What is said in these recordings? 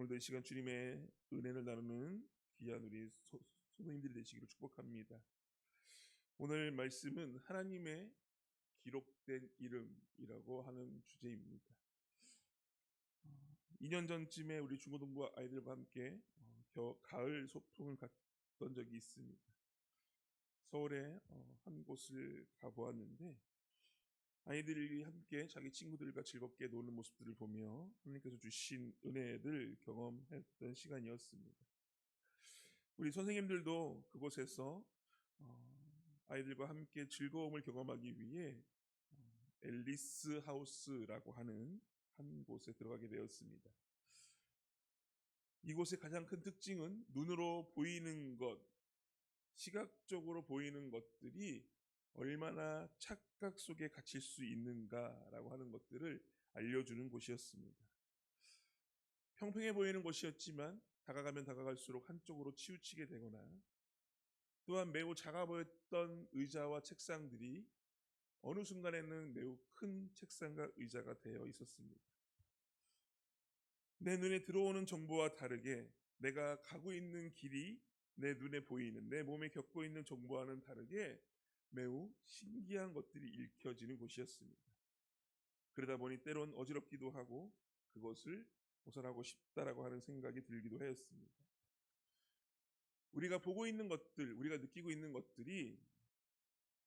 오늘도 이 시간 주님의 은혜를 나누는 귀한 우리 성도님들이 되시기를 축복합니다. 오늘 말씀은 하나님의 기록된 이름이라고 하는 주제입니다. 2년 전쯤에 우리 중고등부 아이들과 함께 가을 소풍을 갔던 적이 있습니다. 서울의 한 곳을 가보았는데 아이들이 함께 자기 친구들과 즐겁게 노는 모습들을 보며 하나님께서 주신 은혜를 경험했던 시간이었습니다. 우리 선생님들도 그곳에서 아이들과 함께 즐거움을 경험하기 위해 앨리스 하우스라고 하는 한 곳에 들어가게 되었습니다. 이곳의 가장 큰 특징은 눈으로 보이는 것, 시각적으로 보이는 것들이 얼마나 착각 속에 갇힐 수 있는가라고 하는 것들을 알려주는 곳이었습니다. 평평해 보이는 곳이었지만 다가가면 다가갈수록 한쪽으로 치우치게 되거나 또한 매우 작아 보였던 의자와 책상들이 어느 순간에는 매우 큰 책상과 의자가 되어 있었습니다. 내 눈에 들어오는 정보와 다르게 내가 가고 있는 길이 내 눈에 보이는, 내 몸에 겪고 있는 정보와는 다르게 매우 신기한 것들이 읽혀지는 곳이었습니다. 그러다 보니 때론 어지럽기도 하고 그것을 벗어나고 싶다라고 하는 생각이 들기도 하였습니다. 우리가 보고 있는 것들, 우리가 느끼고 있는 것들이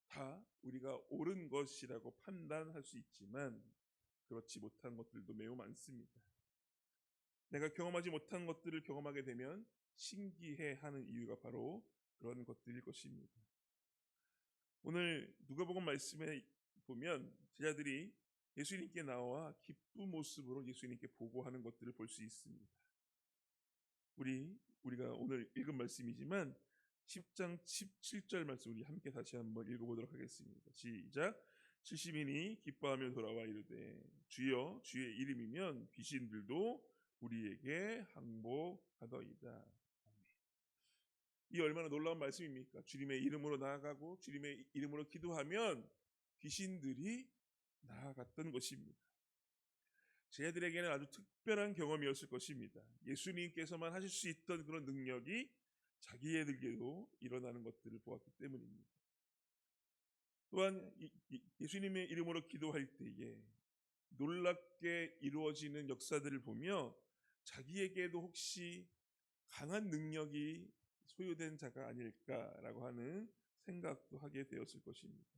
다 우리가 옳은 것이라고 판단할 수 있지만 그렇지 못한 것들도 매우 많습니다. 내가 경험하지 못한 것들을 경험하게 되면 신기해하는 이유가 바로 그런 것들일 것입니다. 오늘 누가복음 말씀에 보면 제자들이 예수님께 나와 기쁜 모습으로 예수님께 보고하는 것들을 볼 수 있습니다. 우리가 오늘 읽은 말씀이지만 10장 17절 말씀 우리 함께 다시 한번 읽어보도록 하겠습니다. 시작. 70인이 기뻐하며 돌아와 이르되 주여 주의 이름이면 귀신들도 우리에게 항복하더이다. 이 얼마나 놀라운 말씀입니까? 주님의 이름으로 나아가고 주님의 이름으로 기도하면 귀신들이 나아갔던 것입니다. 제자들에게는 아주 특별한 경험이었을 것입니다. 예수님께서만 하실 수 있던 그런 능력이 자기에게도 일어나는 것들을 보았기 때문입니다. 또한 예수님의 이름으로 기도할 때에 놀랍게 이루어지는 역사들을 보며 자기에게도 혹시 강한 능력이 소유된 자가 아닐까라고 하는 생각도 하게 되었을 것입니다.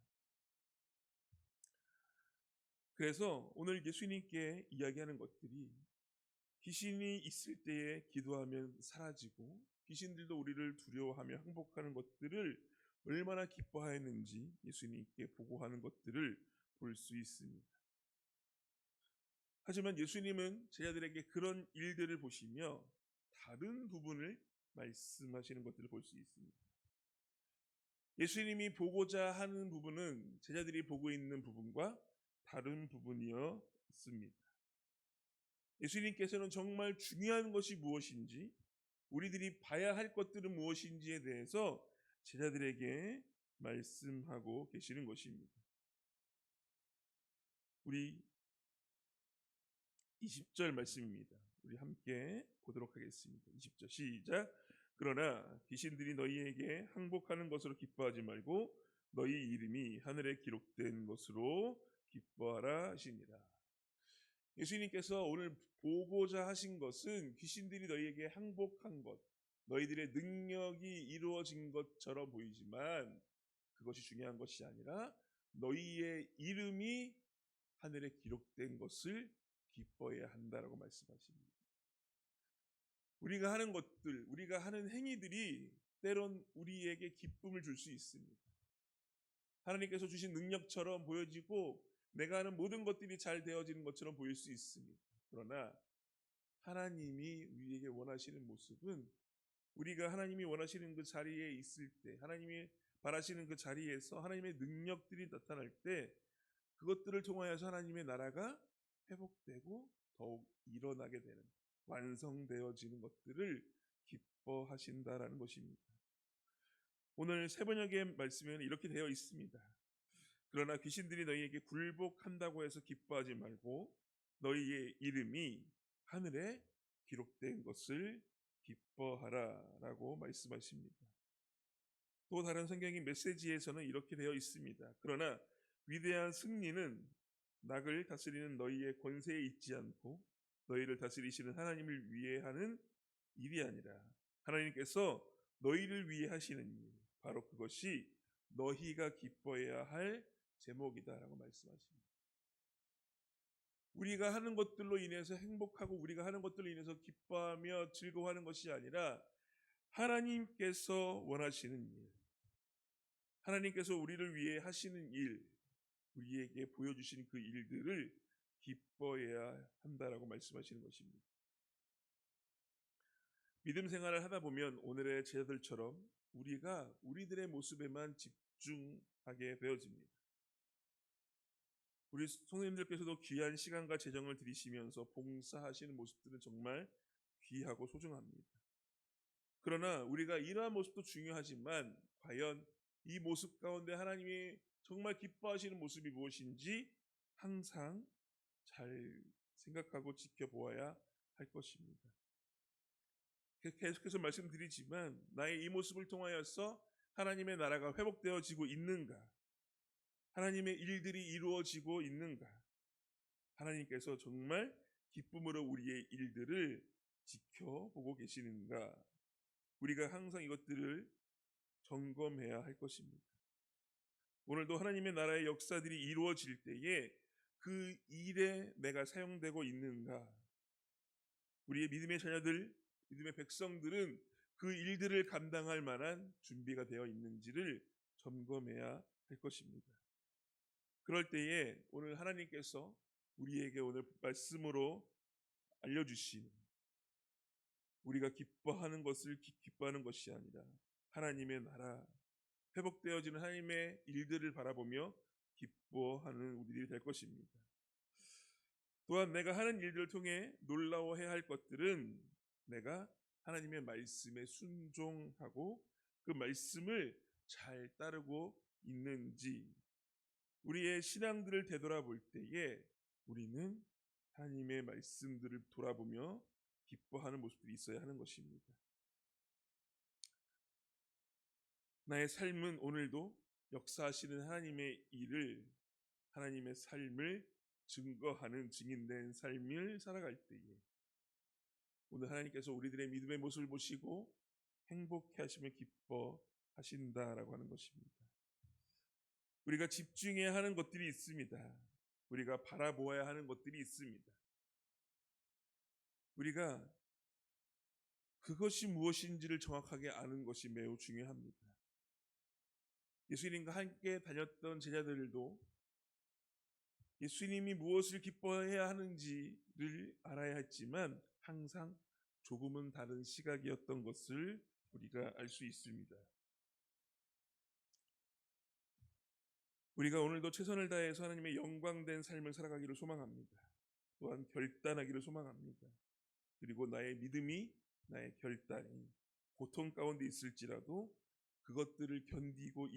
그래서 오늘 예수님께 이야기하는 것들이 귀신이 있을 때에 기도하면 사라지고 귀신들도 우리를 두려워하며 항복하는 것들을 얼마나 기뻐하였는지 예수님께 보고하는 것들을 볼 수 있습니다. 하지만 예수님은 제자들에게 그런 일들을 보시며 다른 부분을 말씀하시는 것들을 볼 수 있습니다. 예수님이 보고자 하는 부분은 제자들이 보고 있는 부분과 다른 부분이었습니다. 예수님께서는 정말 중요한 것이 무엇인지, 우리들이 봐야 할 것들은 무엇인지에 대해서 제자들에게 말씀하고 계시는 것입니다. 우리 20절 말씀입니다. 우리 함께 보도록 하겠습니다. 20절 시작. 그러나 귀신들이 너희에게 항복하는 것으로 기뻐하지 말고 너희 이름이 하늘에 기록된 것으로 기뻐하라 하시니라. 예수님께서 오늘 보고자 하신 것은 귀신들이 너희에게 항복한 것, 너희들의 능력이 이루어진 것처럼 보이지만 그것이 중요한 것이 아니라 너희의 이름이 하늘에 기록된 것을 기뻐해야 한다라고 말씀하십니다. 우리가 하는 것들, 우리가 하는 행위들이 때론 우리에게 기쁨을 줄 수 있습니다. 하나님께서 주신 능력처럼 보여지고 내가 하는 모든 것들이 잘 되어지는 것처럼 보일 수 있습니다. 그러나 하나님이 우리에게 원하시는 모습은 우리가 하나님이 원하시는 그 자리에 있을 때, 하나님이 바라시는 그 자리에서 하나님의 능력들이 나타날 때 그것들을 통하여서 하나님의 나라가 회복되고 더욱 일어나게 되는, 완성되어지는 것들을 기뻐하신다라는 것입니다. 오늘 세번역의 말씀에는 이렇게 되어 있습니다. 그러나 귀신들이 너희에게 굴복한다고 해서 기뻐하지 말고 너희의 이름이 하늘에 기록된 것을 기뻐하라라고 말씀하십니다. 또 다른 성경인 메시지에서는 이렇게 되어 있습니다. 그러나 위대한 승리는 낙을 다스리는 너희의 권세에 있지 않고 너희를 다스리시는 하나님을 위해 하는 일이 아니라 하나님께서 너희를 위해 하시는 일, 바로 그것이 너희가 기뻐해야 할 제목이다라고 말씀하십니다. 우리가 하는 것들로 인해서 행복하고 우리가 하는 것들로 인해서 기뻐하며 즐거워하는 것이 아니라 하나님께서 원하시는 일, 하나님께서 우리를 위해 하시는 일, 우리에게 보여주신 그 일들을 기뻐해야 한다라고 말씀하시는 것입니다. 믿음 생활을 하다 보면 오늘의 제자들처럼 우리가 우리들의 모습에만 집중하게 되어집니다. 우리 성도님들께서도 귀한 시간과 재정을 들이시면서 봉사하시는 모습들은 정말 귀하고 소중합니다. 그러나 우리가 이러한 모습도 중요하지만 과연 이 모습 가운데 하나님이 정말 기뻐하시는 모습이 무엇인지 항상 잘 생각하고 지켜보아야 할 것입니다. 계속해서 말씀드리지만 나의 이 모습을 통하여서 하나님의 나라가 회복되어지고 있는가? 하나님의 일들이 이루어지고 있는가? 하나님께서 정말 기쁨으로 우리의 일들을 지켜보고 계시는가? 우리가 항상 이것들을 점검해야 할 것입니다. 오늘도 하나님의 나라의 역사들이 이루어질 때에 그 일에 내가 사용되고 있는가? 우리의 믿음의 자녀들, 믿음의 백성들은 그 일들을 감당할 만한 준비가 되어 있는지를 점검해야 할 것입니다. 그럴 때에 오늘 하나님께서 우리에게 오늘 말씀으로 알려주신 우리가 기뻐하는 것을 기뻐하는 것이 아니라 하나님의 나라, 회복되어지는 하나님의 일들을 바라보며 기뻐하는 우리들이 될 것입니다. 또한 내가 하는 일들을 통해 놀라워해야 할 것들은 내가 하나님의 말씀에 순종하고 그 말씀을 잘 따르고 있는지, 우리의 신앙들을 되돌아볼 때에 우리는 하나님의 말씀들을 돌아보며 기뻐하는 모습들이 있어야 하는 것입니다. 나의 삶은 오늘도 역사하시는 하나님의 일을, 하나님의 삶을 증거하는 증인된 삶을 살아갈 때에 오늘 하나님께서 우리들의 믿음의 모습을 보시고 행복해 하시며 기뻐하신다라고 하는 것입니다. 우리가 집중해야 하는 것들이 있습니다. 우리가 바라보아야 하는 것들이 있습니다. 우리가 그것이 무엇인지를 정확하게 아는 것이 매우 중요합니다. 예수님과 함께 다녔던 제자들도 예수님이 무엇을 기뻐해야 하는지를 알아야 했지만 항상 조금은 다른 시각이었던 것을 우리가 알 수 있습니다. 우리가 오늘도 최선을 다해서 하나님의 영광된 삶을 살아가기를 소망합니다. 또한 결단하기를 소망합니다. 그리고 나의 믿음이, 나의 결단이 고통 가운데 있을지라도 그것들을 견디고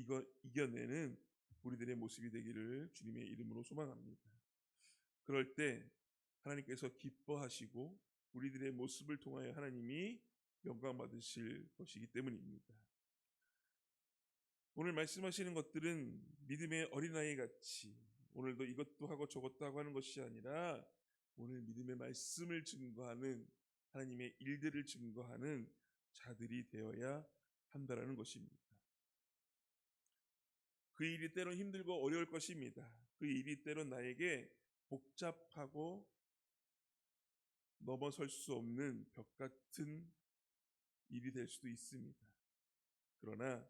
이겨내는 우리들의 모습이 되기를 주님의 이름으로 소망합니다. 그럴 때 하나님께서 기뻐하시고 우리들의 모습을 통하여 하나님이 영광 받으실 것이기 때문입니다. 오늘 말씀하시는 것들은 믿음의 어린아이 같이 오늘도 이것도 하고 저것도 하고 하는 것이 아니라 오늘 믿음의 말씀을 증거하는, 하나님의 일들을 증거하는 자들이 되어야 한다라는 것입니다. 그 일이 때론 힘들고 어려울 것입니다. 그 일이 때론 나에게 복잡하고 넘어설 수 없는 벽 같은 일이 될 수도 있습니다. 그러나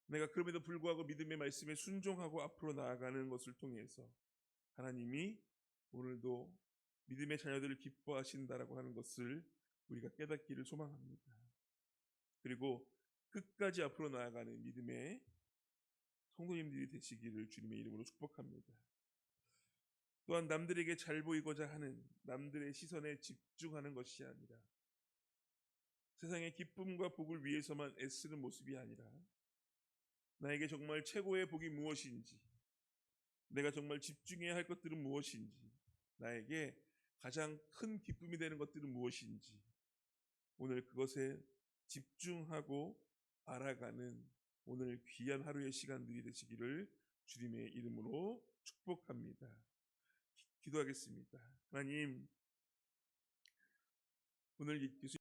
내가 그럼에도 불구하고 믿음의 말씀에 순종하고 앞으로 나아가는 것을 통해서 하나님이 오늘도 믿음의 자녀들을 기뻐하신다라고 하는 것을 우리가 깨닫기를 소망합니다. 그리고 끝까지 앞으로 나아가는 믿음의 성도님들이 되시기를 주님의 이름으로 축복합니다. 또한 남들에게 잘 보이고자 하는, 남들의 시선에 집중하는 것이 아니라 세상의 기쁨과 복을 위해서만 애쓰는 모습이 아니라 나에게 정말 최고의 복이 무엇인지, 내가 정말 집중해야 할 것들은 무엇인지, 나에게 가장 큰 기쁨이 되는 것들은 무엇인지 오늘 그것에 집중하고 알아가는 오늘 귀한 하루의 시간들이 되시기를 주님의 이름으로 축복합니다. 기도하겠습니다. 하나님, 오늘